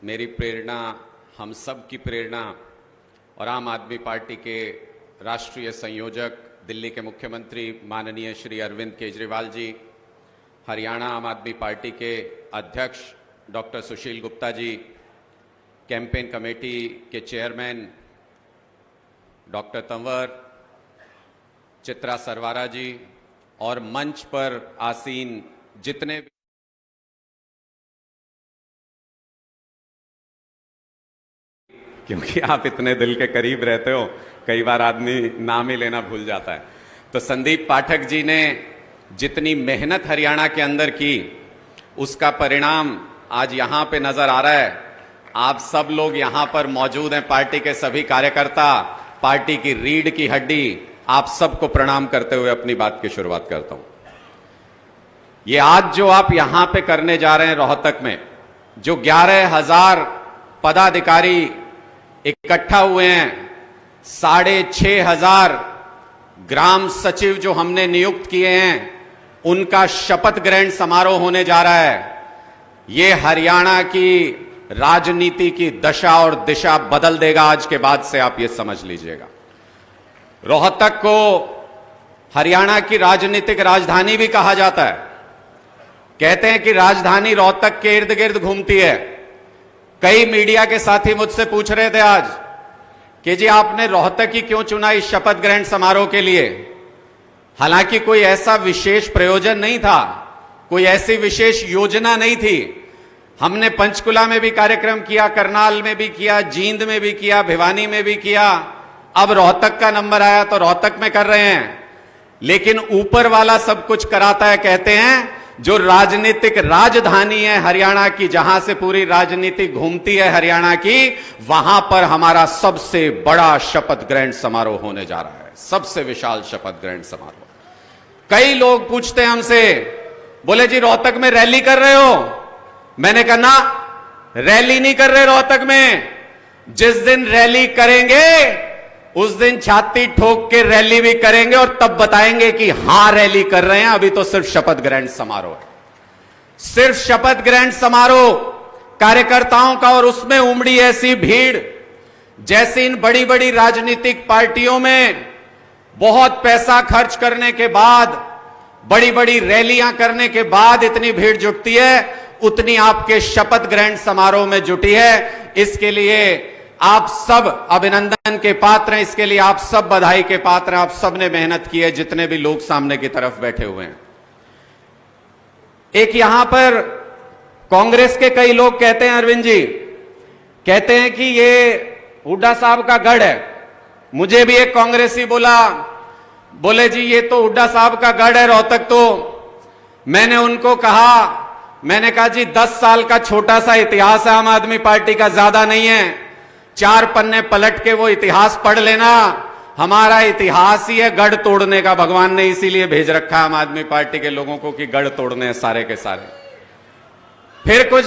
मेरी प्रेरणा, हम सब की प्रेरणा और आम आदमी पार्टी के राष्ट्रीय संयोजक, दिल्ली के मुख्यमंत्री माननीय श्री अरविंद केजरीवाल जी, हरियाणा आम आदमी पार्टी के अध्यक्ष डॉक्टर सुशील गुप्ता जी, कैंपेन कमेटी के चेयरमैन डॉक्टर तंवर, चित्रा सरवारा जी और मंच पर आसीन जितने भी क्योंकि आप इतने दिल के करीब रहते हो, कई बार आदमी नाम ही लेना भूल जाता है। तो संदीप पाठक जी ने जितनी मेहनत हरियाणा के अंदर की, उसका परिणाम आज यहां पे नजर आ रहा है। आप सब लोग यहां पर मौजूद हैं, पार्टी के सभी कार्यकर्ता, पार्टी की रीढ़ की हड्डी, आप सबको प्रणाम करते हुए अपनी बात की शुरुआत करता हूं। ये आज जो आप यहां पे करने जा रहे हैं रोहतक में, जो 11,000 पदाधिकारी इकट्ठा हुए हैं, 6,500 ग्राम सचिव जो हमने नियुक्त किए हैं, उनका शपथ ग्रहण समारोह होने जा रहा है। ये हरियाणा की राजनीति की दशा और दिशा बदल देगा। आज के बाद से आप ये समझ लीजिएगा। रोहतक को हरियाणा की राजनीतिक राजधानी भी कहा जाता है। कहते हैं कि राजधानी रोहतक के इर्द गिर्द घूमती है। कई मीडिया के साथी मुझसे पूछ रहे थे आज कि जी आपने रोहतक ही क्यों चुना इस शपथ ग्रहण समारोह के लिए। हालांकि कोई ऐसा विशेष प्रयोजन नहीं था, कोई ऐसी विशेष योजना नहीं थी। हमने पंचकुला में भी कार्यक्रम किया, करनाल में भी किया, जींद में भी किया, भिवानी में भी किया। अब रोहतक का नंबर आया तो रोहतक में कर रहे हैं। लेकिन ऊपर वाला सब कुछ कराता है। कहते हैं जो राजनीतिक राजधानी है हरियाणा की, जहां से पूरी राजनीति घूमती है हरियाणा की, वहां पर हमारा सबसे बड़ा शपथ ग्रहण समारोह होने जा रहा है, सबसे विशाल शपथ ग्रहण समारोह। कई लोग पूछते हैं हमसे, बोले जी रोहतक में रैली कर रहे हो? मैंने कहा ना, रैली नहीं कर रहे रोहतक में। जिस दिन रैली करेंगे उस दिन छाती ठोक के रैली भी करेंगे और तब बताएंगे कि हां रैली कर रहे हैं। अभी तो सिर्फ शपथ ग्रहण समारोह है, सिर्फ शपथ ग्रहण समारोह कार्यकर्ताओं का। और उसमें उमड़ी ऐसी भीड़ जैसे इन बड़ी बड़ी राजनीतिक पार्टियों में बहुत पैसा खर्च करने के बाद, बड़ी बड़ी रैलियां करने के बाद इतनी भीड़ जुटती है, उतनी आपके शपथ ग्रहण समारोह में जुटी है। इसके लिए आप सब अभिनंदन के पात्र हैं, इसके लिए आप सब बधाई के पात्र हैं। आप सब ने मेहनत की है, जितने भी लोग सामने की तरफ बैठे हुए हैं। एक यहां पर कांग्रेस के कई लोग कहते हैं, अरविंद जी कहते हैं कि ये हुड्डा साहब का गढ़ है। मुझे भी एक कांग्रेसी बोला, बोले जी ये तो हुड्डा साहब का गढ़ है रोहतक। तो मैंने उनको कहा, मैंने कहा जी 10 साल का छोटा सा इतिहास है आम आदमी पार्टी का, ज्यादा नहीं है। 4 पन्ने पलट के वो इतिहास पढ़ लेना। हमारा इतिहास ही है गढ़ तोड़ने का। भगवान ने इसीलिए भेज रखा है आम आदमी पार्टी के लोगों को कि गढ़ तोड़ने हैं सारे के सारे। फिर कुछ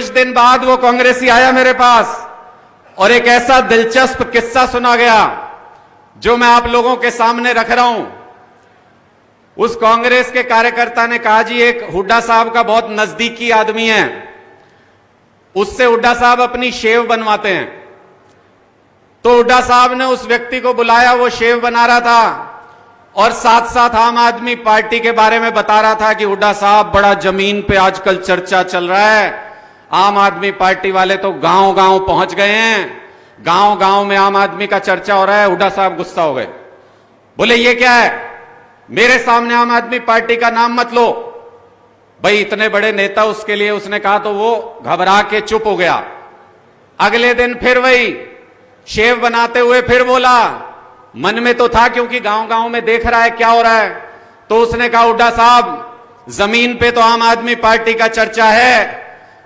दिन बाद वो कांग्रेसी आया मेरे पास और एक ऐसा दिलचस्प किस्सा सुना गया जो मैं आप लोगों के सामने रख रहा हूं। उस कांग्रेस के कार्यकर्ता ने कहा, जी एक हुड्डा साहब का बहुत नजदीकी आदमी है, उससे हुड्डा साहब अपनी शेव बनवाते हैं। तो हुड्डा साहब ने उस व्यक्ति को बुलाया, वो शेव बना रहा था और साथ साथ आम आदमी पार्टी के बारे में बता रहा था कि हुड्डा साहब बड़ा जमीन पे आजकल चर्चा चल रहा है। आम आदमी पार्टी वाले तो गांव गांव पहुंच गए हैं, गांव गांव में आम आदमी का चर्चा हो रहा है। हुड्डा साहब गुस्सा हो गए, बोले ये क्या है, मेरे सामने आम आदमी पार्टी का नाम मत लो। भाई इतने बड़े नेता, उसके लिए उसने कहा तो वो घबरा के चुप हो गया। अगले दिन फिर वही शेव बनाते हुए फिर बोला, मन में तो था क्योंकि गांव गांव में देख रहा है क्या हो रहा है। तो उसने कहा, हुड्डा साहब जमीन पे तो आम आदमी पार्टी का चर्चा है।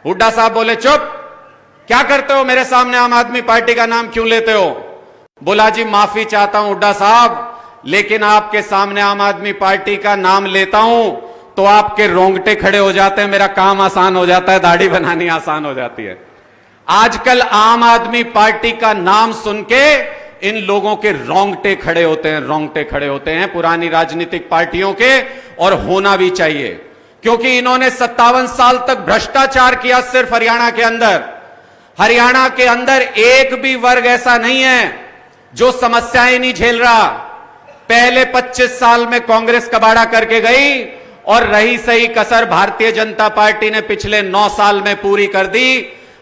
हुड्डा साहब बोले, चुप, क्या करते हो, मेरे सामने आम आदमी पार्टी का नाम क्यों लेते हो? बोला, जी माफी चाहता हूं हुड्डा साहब, लेकिन आपके सामने आम आदमी पार्टी का नाम लेता हूं तो आपके रोंगटे खड़े हो जाते हैं, मेरा काम आसान हो जाता है, दाढ़ी बनानी आसान हो जाती है। आजकल आम आदमी पार्टी का नाम सुन के इन लोगों के रोंगटे खड़े होते हैं, रोंगटे खड़े होते हैं पुरानी राजनीतिक पार्टियों के, और होना भी चाहिए। क्योंकि इन्होंने 57 साल तक भ्रष्टाचार किया सिर्फ हरियाणा के अंदर। हरियाणा के अंदर एक भी वर्ग ऐसा नहीं है जो समस्याएं नहीं झेल रहा। पहले 25 साल में कांग्रेस कबाड़ा करके गई और रही सही कसर भारतीय जनता पार्टी ने पिछले 9 साल में पूरी कर दी।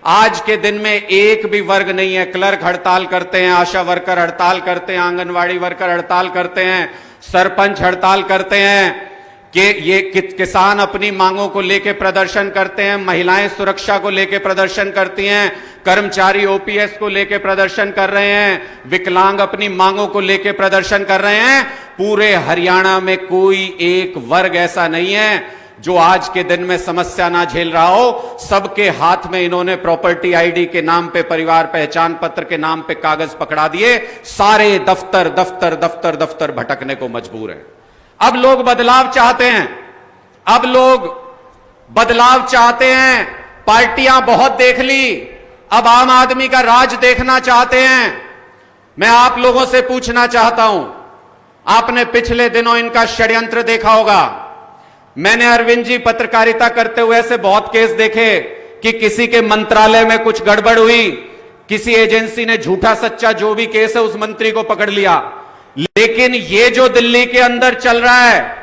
आज के दिन में एक भी वर्ग नहीं है। क्लर्क हड़ताल करते हैं, आशा वर्कर हड़ताल करते हैं, आंगनवाड़ी वर्कर हड़ताल करते हैं, सरपंच हड़ताल करते हैं कि ये किसान अपनी मांगों को लेकर प्रदर्शन करते हैं, महिलाएं सुरक्षा को लेकर प्रदर्शन करती हैं, कर्मचारी ओपीएस को लेकर प्रदर्शन कर रहे हैं, विकलांग अपनी मांगों को लेकर प्रदर्शन कर रहे हैं। पूरे हरियाणा में कोई एक वर्ग ऐसा नहीं है जो आज के दिन में समस्या ना झेल रहा हो। सबके हाथ में इन्होंने प्रॉपर्टी आईडी के नाम पे, परिवार पहचान पत्र के नाम पे कागज पकड़ा दिए। सारे दफ्तर दफ्तर दफ्तर दफ्तर भटकने को मजबूर हैं। अब लोग बदलाव चाहते हैं, अब लोग बदलाव चाहते हैं। पार्टियां बहुत देख ली, अब आम आदमी का राज देखना चाहते हैं। मैं आप लोगों से पूछना चाहता हूं, आपने पिछले दिनों इनका षड्यंत्र देखा होगा। मैंने अरविंद जी पत्रकारिता करते हुए ऐसे बहुत केस देखे कि किसी के मंत्रालय में कुछ गड़बड़ हुई, किसी एजेंसी ने झूठा सच्चा जो भी केस है उस मंत्री को पकड़ लिया। लेकिन ये जो दिल्ली के अंदर चल रहा है,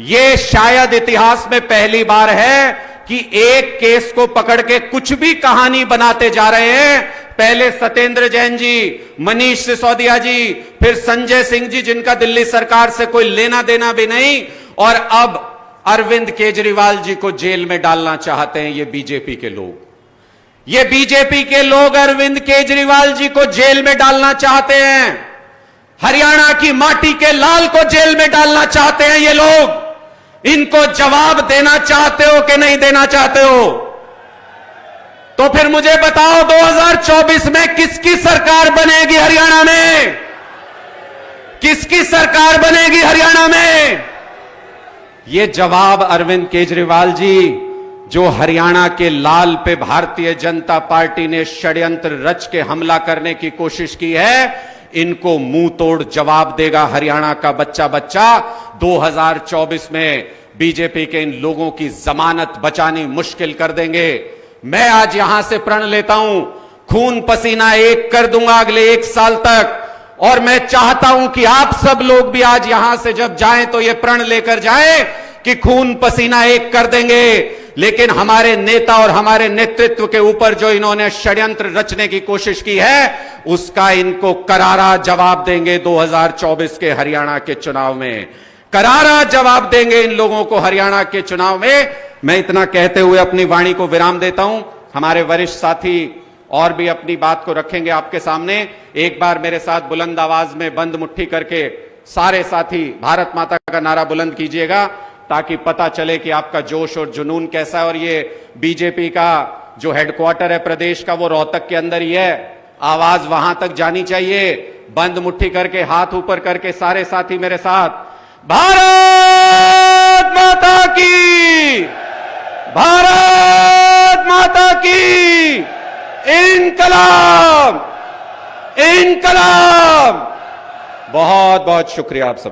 ये शायद इतिहास में पहली बार है कि एक केस को पकड़ के कुछ भी कहानी बनाते जा रहे हैं। पहले सत्येंद्र जैन जी, मनीष सिसोदिया जी, फिर संजय सिंह जी जिनका दिल्ली सरकार से कोई लेना देना भी नहीं, और अब अरविंद केजरीवाल जी को जेल में डालना चाहते हैं ये बीजेपी के लोग। ये बीजेपी के लोग अरविंद केजरीवाल जी को जेल में डालना चाहते हैं। हरियाणा की माटी के लाल को जेल में डालना चाहते हैं ये लोग। इनको जवाब देना चाहते हो कि नहीं देना चाहते हो? तो फिर मुझे बताओ 2024 में किसकी सरकार बनेगी हरियाणा में? किसकी सरकार बनेगी हरियाणा में? ये जवाब अरविंद केजरीवाल जी, जो हरियाणा के लाल पे भारतीय जनता पार्टी ने षड्यंत्र रच के हमला करने की कोशिश की है, इनको मुंह तोड़ जवाब देगा हरियाणा का बच्चा बच्चा। 2024 में बीजेपी के इन लोगों की जमानत बचानी मुश्किल कर देंगे। मैं आज यहां से प्रण लेता हूं, खून पसीना एक कर दूंगा अगले 1 साल तक, और मैं चाहता हूं कि आप सब लोग भी आज यहां से जब जाएं तो ये प्रण लेकर जाएं कि खून पसीना एक कर देंगे। लेकिन हमारे नेता और हमारे नेतृत्व के ऊपर जो इन्होंने षड्यंत्र रचने की कोशिश की है, उसका इनको करारा जवाब देंगे 2024 के हरियाणा के चुनाव में। करारा जवाब देंगे इन लोगों को हरियाणा के चुनाव में। मैं इतना कहते हुए अपनी वाणी को विराम देता हूं। हमारे वरिष्ठ साथी और भी अपनी बात को रखेंगे आपके सामने। एक बार मेरे साथ बुलंद आवाज में बंद मुट्ठी करके सारे साथी भारत माता का नारा बुलंद कीजिएगा, ताकि पता चले कि आपका जोश और जुनून कैसा है। और ये बीजेपी का जो हेडक्वार्टर है प्रदेश का, वो रोहतक के अंदर ही है। आवाज वहां तक जानी चाहिए। बंद मुट्ठी करके हाथ ऊपर करके सारे साथी मेरे साथ, भारत माता की, भारत माता की, इनकलाब, इनकलाब। बहुत बहुत शुक्रिया आप सब।